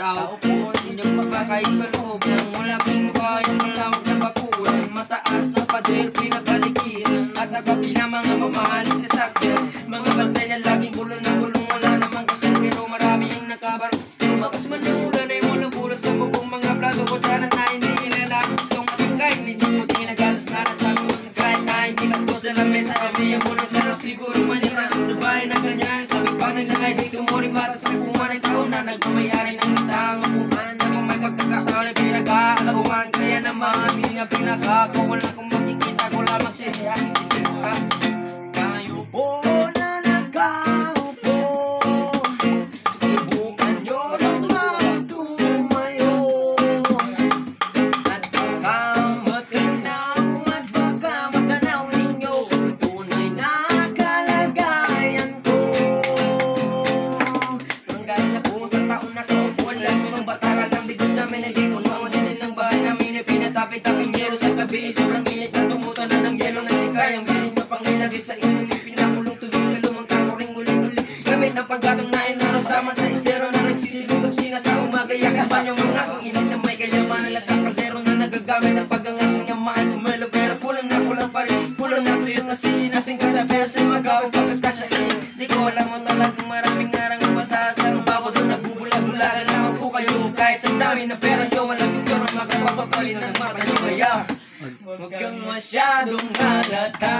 Tao po, inyong mabakay sa loob ng malaking bayang malawak na bakuran. Mataas ang pader, pinabalikiran at nakapila mga mamahaling sasakyan. Mga bantay na laging bulong na bulong, wala namang kasal pero marami ang nakabaro. Lumakas man ng ulan ay walang bulas sa bubong mga plato. Kutsara na hindi ilalaro itong matangkay. Hindi mo tinagalas na nasabi. Kahit na hindi kasto sa lamesa, kami ang muna sarap siguro manira. Sa bahay na ganyan, sabi pa nila ay di kumuring bata. Nagpuman ang taon na nagmamayari ng isang upuan na may pagkakataon ay pinag-aagawan. Kaya naman hindi nga pinag-agawan lang kung makikita ko lamang siya ang isisipan. Kayo po na nakaupo, subukan nyo naman tumayo. At baka matanaw, at baka matanaw ninyo tunay na kalagayan ko. Hanggang na po sa taon na to, alam nyo nung bata ka lang, bigas namin ay di puno. Din ng bahay namin ay pinatapit-taping yelo sa gabi. Sobrang init na tumutan na ng yelo na di kayang bilhin na pang ilagay sa inyo. Pinakulong tubig sa lumang takuring uli-uli. Gamit ng paggatong na inarasaman sa isero na nagsisilubos sina sa umaga. Yakin pa nyo mga kung inig na may kayamanan lang sa kaldero na nagagamit ang pag-angat ng maay kumelo. Pero kulang pa rin, kulang na tuyo kasi nasing kada beses ay magawin pagkakasyain. Di ko alam mo talagang maraming arang mataas ang bako doon nagbubula-bulagan naman po kayo. Kahit sa dami na pera nyo, walang picture ang makapapapalin ng mata nyo. Kaya huwag kang masyadong halata.